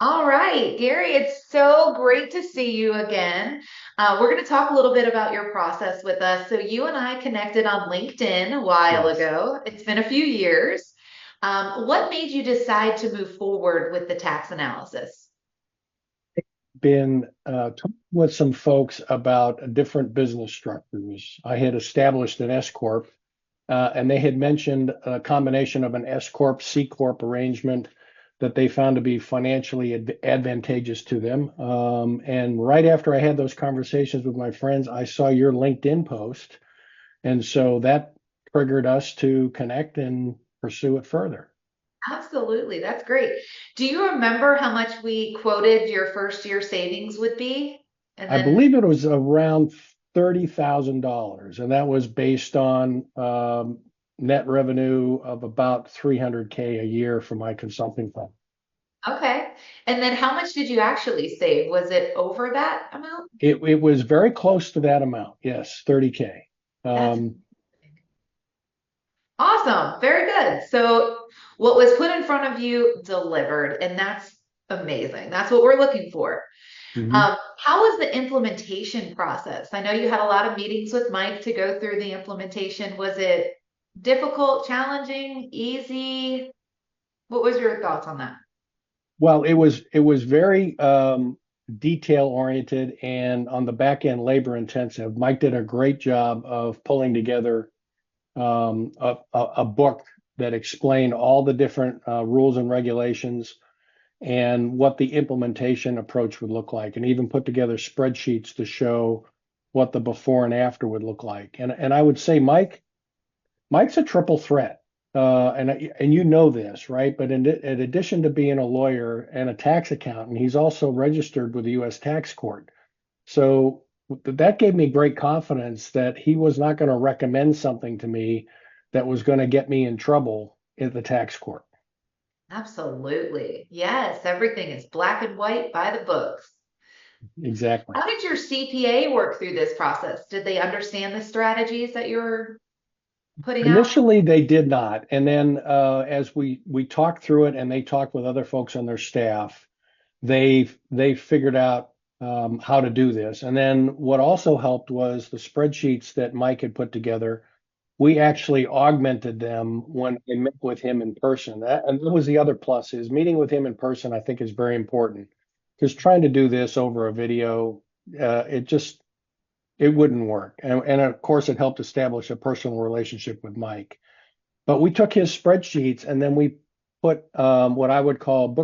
All right, Gary, it's so great to see you again. We're going to talk a little bit about your process with us. So, you and I connected on LinkedIn a while Yes. ago. It's been a few years. What made you decide to move forward with the tax analysis? Been talking with some folks about different business structures. I had established an S Corp, and they had mentioned a combination of an S Corp, C Corp arrangement that they found to be financially advantageous to them. And right after I had those conversations with my friends, I saw your LinkedIn post. And so that triggered us to connect and pursue it further. Absolutely, that's great. Do you remember how much we quoted your first year savings would be? And I then, believe it was around $30,000, and that was based on net revenue of about 300K a year for my consulting firm. okay. And then how much did you actually save? Was it over that amount? It was very close to that amount. Yes, 30K. That's Um, awesome. Very good. So, what was put in front of you delivered, and that's amazing. That's what we're looking for. mhm. How was the implementation process? I know you had a lot of meetings with Mike to go through the implementation. Was it difficult, challenging, easy? What was your thoughts on that? Well, it was very detail oriented and on the back end labor intensive. Mike did a great job of pulling together a book that explained all the different rules and regulations and what the implementation approach would look like, and even put together spreadsheets to show what the before and after would look like. And I would say Mike's a triple threat. And you know this, right? But in addition to being a lawyer and a tax accountant, he's also registered with the U.S. Tax Court. So that gave me great confidence that he was not going to recommend something to me that was going to get me in trouble at the tax court. Absolutely. Yes, everything is black and white by the books. Exactly. How did your CPA work through this process? Did they understand the strategies that you're putting out? Initially, they did not, and then as we talked through it, and they talked with other folks on their staff, they figured out how to do this. And then what also helped was the spreadsheets that Mike had put together. We actually augmented them when I met with him in person. And that was the other plus is meeting with him in person, I think is very important. Because trying to do this over a video, it wouldn't work. And of course, it helped establish a personal relationship with Mike. But we took his spreadsheets and then we put what I would call book